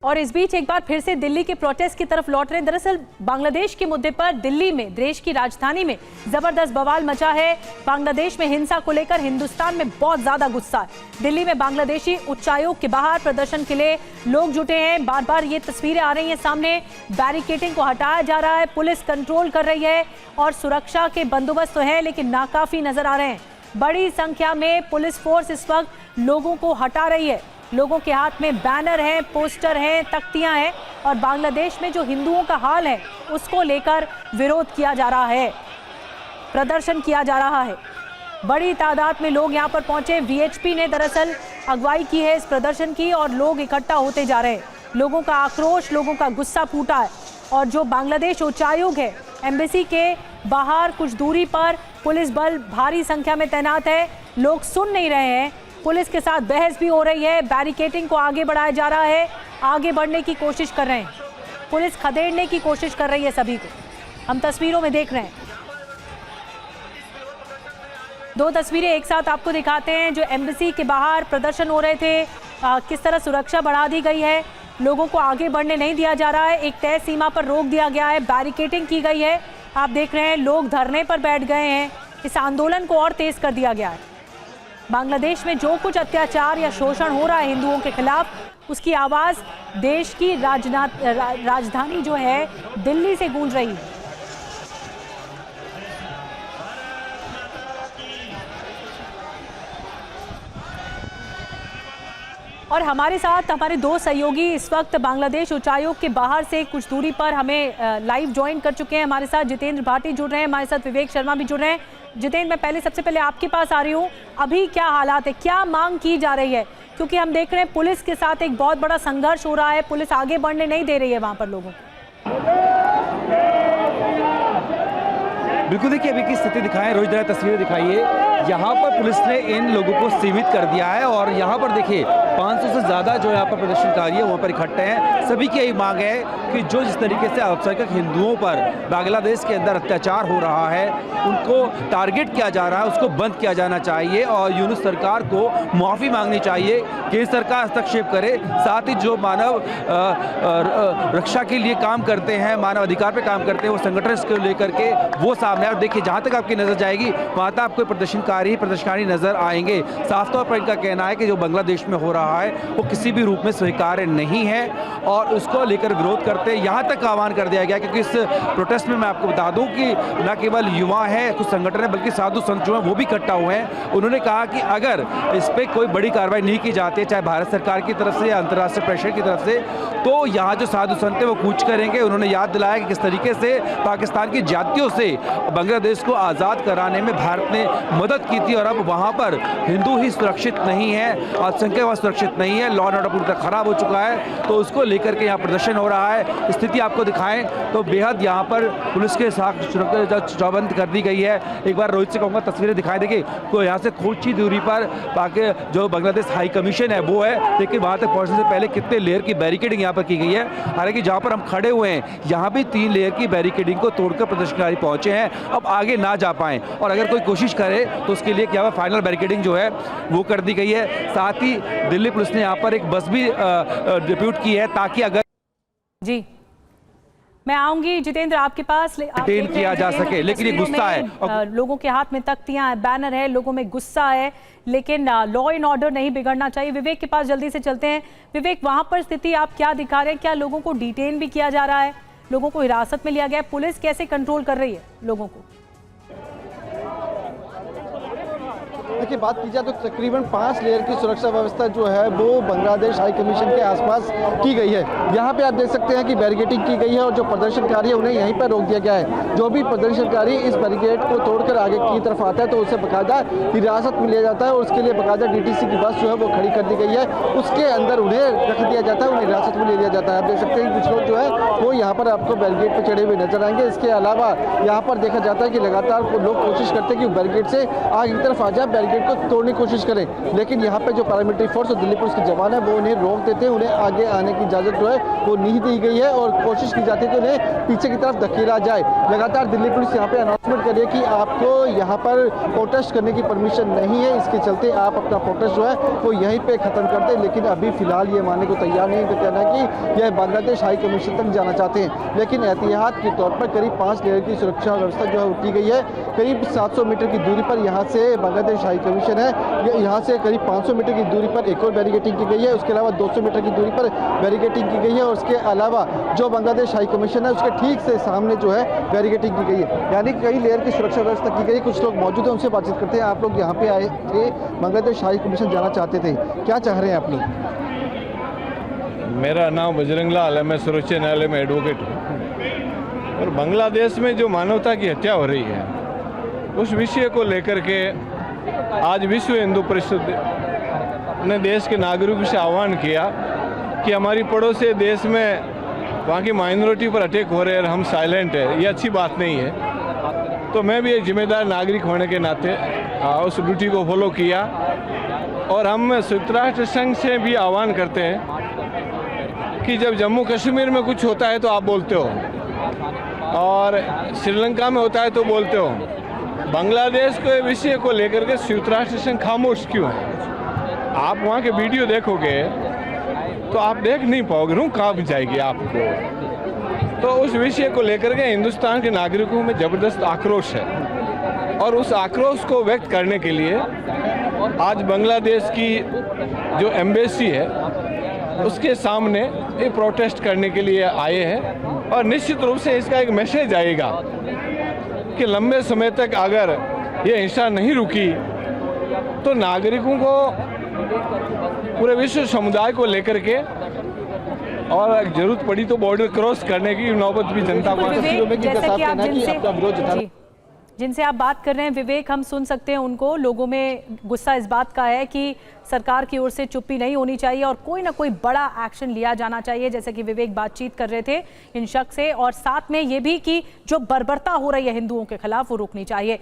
और इस बीच एक बार फिर से दिल्ली के प्रोटेस्ट की तरफ लौट रहे हैं। दरअसल बांग्लादेश के मुद्दे पर दिल्ली में, देश की राजधानी में जबरदस्त बवाल मचा है। बांग्लादेश में हिंसा को लेकर हिंदुस्तान में बहुत ज्यादा गुस्सा है। दिल्ली में बांग्लादेशी उच्चायोग के बाहर प्रदर्शन के लिए लोग जुटे हैं। बार बार ये तस्वीरें आ रही हैं सामने। बैरिकेडिंग को हटाया जा रहा है, पुलिस कंट्रोल कर रही है और सुरक्षा के बंदोबस्त तो है लेकिन नाकाफी नजर आ रहे हैं। बड़ी संख्या में पुलिस फोर्स इस वक्त लोगों को हटा रही है। लोगों के हाथ में बैनर हैं, पोस्टर हैं, तख्तियां हैं और बांग्लादेश में जो हिंदुओं का हाल है उसको लेकर विरोध किया जा रहा है, प्रदर्शन किया जा रहा है। बड़ी तादाद में लोग यहां पर पहुंचे। वीएचपी ने दरअसल अगुवाई की है इस प्रदर्शन की और लोग इकट्ठा होते जा रहे हैं। लोगों का आक्रोश, लोगों का गुस्सा फूटा है और जो बांग्लादेश उच्चायोग है, एम्बेसी के बाहर कुछ दूरी पर पुलिस बल भारी संख्या में तैनात है। लोग सुन नहीं रहे हैं, पुलिस के साथ बहस भी हो रही है। बैरिकेडिंग को आगे बढ़ाया जा रहा है, आगे बढ़ने की कोशिश कर रहे हैं। पुलिस खदेड़ने की कोशिश कर रही है सभी को। हम तस्वीरों में देख रहे हैं, दो तस्वीरें एक साथ आपको दिखाते हैं। जो एम्बेसी के बाहर प्रदर्शन हो रहे थे, किस तरह सुरक्षा बढ़ा दी गई है, लोगों को आगे बढ़ने नहीं दिया जा रहा है, एक तय सीमा पर रोक दिया गया है, बैरिकेडिंग की गई है। आप देख रहे हैं लोग धरने पर बैठ गए हैं। इस आंदोलन को और तेज कर दिया गया है। बांग्लादेश में जो कुछ अत्याचार या शोषण हो रहा है हिंदुओं के खिलाफ, उसकी आवाज़ देश की राजधानी जो है दिल्ली से गूंज रही है। और हमारे साथ हमारे दो सहयोगी इस वक्त बांग्लादेश उच्चायोग के बाहर से कुछ दूरी पर हमें लाइव ज्वाइन कर चुके हैं। हमारे साथ जितेंद्र भाटी जुड़ रहे हैं, हमारे साथ विवेक शर्मा भी जुड़ रहे हैं। जितेंद्र, मैं सबसे पहले आपके पास आ रही हूँ। अभी क्या हालात है, क्या मांग की जा रही है? क्योंकि हम देख रहे हैं पुलिस के साथ एक बहुत बड़ा संघर्ष हो रहा है, पुलिस आगे बढ़ने नहीं दे रही है वहाँ पर लोगों को। बिल्कुल, देखिए अभी की स्थिति दिखाएं, रोज जरा तस्वीरें दिखाइए। यहाँ पर पुलिस ने इन लोगों को सीमित कर दिया है और यहाँ पर देखिए 500 से ज़्यादा जो यहाँ पर प्रदर्शनकारी है वहाँ पर इकट्ठे हैं। सभी की यही मांग है कि जो जिस तरीके से अल्पसंख्यक हिंदुओं पर बांग्लादेश के अंदर अत्याचार हो रहा है, उनको टारगेट किया जा रहा है, उसको बंद किया जाना चाहिए और यूनुस सरकार को माफ़ी मांगनी चाहिए। केंद्र सरकार हस्तक्षेप करे, साथ ही जो मानव रक्षा के लिए काम करते हैं, मानव अधिकार पर काम करते हैं, वो संगठन इसको लेकर के वो सामने। और देखिए जहाँ तक आपकी नज़र जाएगी वहाँ तक आपको प्रदर्शनकारी नजर आएंगे। साफ तौर पर इनका कहना है कि जो बांग्लादेश में हो रहा है वो किसी भी रूप में स्वीकार्य नहीं है और उसको लेकर विरोध करते हैं। यहाँ तक आह्वान कर दिया गया क्योंकि इस प्रोटेस्ट में मैं आपको बता दूं कि न केवल युवा हैं, कुछ संगठन है, बल्कि साधु संत जो हैं वो भी इकट्ठा हुए हैं। उन्होंने कहा कि अगर इस पर कोई बड़ी कार्रवाई नहीं की जाती है, चाहे भारत सरकार की तरफ से या अंतर्राष्ट्रीय प्रेशर की तरफ से, तो यहाँ जो साधु संत है वो कूच करेंगे। उन्होंने याद दिलाया कि किस तरीके से पाकिस्तान की जातियों से बांग्लादेश को आज़ाद कराने में भारत ने मदद की थी और अब वहाँ पर हिंदू ही सुरक्षित नहीं है, अल्पसंख्यक वहाँ सुरक्षित नहीं है, लॉ एंड ऑर्डर पूरी तरह खराब हो चुका है। तो उसको लेकर के यहाँ प्रदर्शन हो रहा है। स्थिति आपको दिखाएं तो बेहद यहाँ पर पुलिस के साथ चौबंद कर दी गई है। एक बार रोहित से कहूँगा तस्वीरें दिखाई देखिए, तो यहाँ से कुछ ही दूरी पर बाकी जो बांग्लादेश हाई कमीशन है वो है। देखिए वहाँ तक पहुँचने से पहले कितने लेयर की बैरिकेडिंग यहाँ पर की गई है। हालांकि जहाँ पर हम खड़े हुए हैं यहाँ भी 3 लेयर की बैरिकेडिंग को तोड़कर प्रदर्शनकारी पहुँचे हैं, अब आगे ना जा पाएं और अगर कोई कोशिश करे तो उसके लिए क्या फाइनल बैरिकेडिंग जो है वो कर दी गई है। साथ ही दिल्ली पुलिस ने यहाँ पर एक बस भी डिप्यूट की है ताकि अगर जी मैं आऊंगी जितेंद्र आपके पास डिटेन किया जा सके, लेकिन ये गुस्सा है। लोगों के हाथ में तख्तियां हैं, बैनर है, लोगों में गुस्सा है, लेकिन लॉ एंड ऑर्डर नहीं बिगड़ना चाहिए। विवेक के पास जल्दी से चलते हैं। विवेक, वहां पर स्थिति आप क्या दिखा रहे हैं? क्या लोगों को डिटेन भी किया जा रहा है, लोगों को हिरासत में लिया गया है? पुलिस कैसे कंट्रोल कर रही है लोगों को? देखिए बात की जाए तो तकरीबन 5 लेयर की सुरक्षा व्यवस्था जो है वो बांग्लादेश हाई कमीशन के आसपास की गई है। यहाँ पे आप देख सकते हैं कि बैरिकेडिंग की गई है और जो प्रदर्शनकारी है उन्हें यहीं पर रोक दिया गया है। जो भी प्रदर्शनकारी इस बैरिकेड को तोड़कर आगे की तरफ आता है तो उसे बाकायदा हिरासत में लिया जाता है और उसके लिए बाकायदा डीटीसी की बस जो है वो खड़ी कर दी गई है, उसके अंदर उन्हें रख दिया जाता है, उन्हें हिरासत में ले लिया जाता है। आप देख सकते हैं कुछ लोग जो है वो यहाँ पर आपको बैरिकेड पर चढ़े हुए नजर आएंगे। इसके अलावा यहाँ पर देखा जाता है कि लगातार लोग कोशिश करते हैं कि बैरिकेड से आगे की तरफ आ जाए, बैरिकेड को तोड़ने की कोशिश करें, लेकिन यहाँ पे जो पैरामिलिट्री फोर्स और दिल्ली पुलिस के जवान है वो उन्हें रोक देते हैं, उन्हें आगे आने की इजाज़त जो है वो नहीं दी गई है और कोशिश की जाती है कि उन्हें पीछे की तरफ धकेला जाए। लगातार दिल्ली पुलिस यहाँ पे अनाउंसमेंट कर रही है कि आपको यहाँ पर प्रोटेस्ट करने की परमिशन नहीं है, इसके चलते आप अपना प्रोटेस्ट जो है वो यहीं पे ख़त्म कर दें। लेकिन अभी फिलहाल ये मानने को तैयार नहीं है, कहना है कि यह बांग्लादेश हाई कमीशन तक जाना चाहते हैं। लेकिन एहतियात के तौर पर करीब 5 लेयर की सुरक्षा व्यवस्था जो है वो की गई है। करीब 700 मीटर की दूरी पर यहाँ से बांग्लादेश हाई कमीशन है, यहाँ से करीब 500 मीटर की दूरी पर एक और बैरिकेटिंग की गई है। उसके अलावा 200 मीटर की दूरी पर बैरिकेटिंग की गई है और उसके अलावा जो बांग्लादेश हाई कमीशन है उसके ठीक से सामने जो है बैरिकेटिंग की गई है, यानी कई लेयर की सुरक्षा व्यवस्था की गई है। कुछ लोग मौजूद हैं, उनसे बातचीत करते हैं। आप लोग यहाँ पे आए थे, बांग्लादेश हाई कमीशन जाना चाहते थे, क्या चाह रहे हैं आप लोग? मेरा नाम बजरंग लाल है, मैं सर्वोच्च न्यायालय में एडवोकेट हूँ। और बांग्लादेश में जो मानवता की हत्या हो रही है उस विषय को लेकर के आज विश्व हिंदू परिषद ने देश के नागरिकों से आह्वान किया कि हमारी पड़ोसी देश में वहाँ की माइनॉरिटी पर अटैक हो रहे हैं और हम साइलेंट है, ये अच्छी बात नहीं है। तो मैं भी एक जिम्मेदार नागरिक होने के नाते उस ड्यूटी को फॉलो किया और हम संयुक्त राष्ट्र संघ से भी आह्वान करते हैं कि जब जम्मू कश्मीर में कुछ होता है तो आप बोलते हो और श्रीलंका में होता है तो बोलते हो, बांग्लादेश के विषय को लेकर के संयुक्त राष्ट्र संघ खामोश क्यों है? आप वहाँ के वीडियो देखोगे तो आप देख नहीं पाओगे, रूह कांप जाएगी आपको। तो उस विषय को लेकर के हिंदुस्तान के नागरिकों में ज़बरदस्त आक्रोश है और उस आक्रोश को व्यक्त करने के लिए आज बांग्लादेश की जो एम्बेसी है उसके सामने ये प्रोटेस्ट करने के लिए आए हैं। और निश्चित रूप से इसका एक मैसेज आएगा कि लंबे समय तक अगर ये हिंसा नहीं रुकी तो नागरिकों को, पूरे विश्व समुदाय को लेकर के और जरूरत पड़ी तो बॉर्डर क्रॉस करने की नौबत भी जनता को जैसा कि आप जिनसे आप बात कर रहे हैं विवेक, हम सुन सकते हैं उनको। लोगों में गुस्सा इस बात का है कि सरकार की ओर से चुप्पी नहीं होनी चाहिए और कोई ना कोई बड़ा एक्शन लिया जाना चाहिए, जैसे कि विवेक बातचीत कर रहे थे इन शख्स से, और साथ में ये भी कि जो बर्बरता हो रही है हिंदुओं के खिलाफ वो रुकनी चाहिए।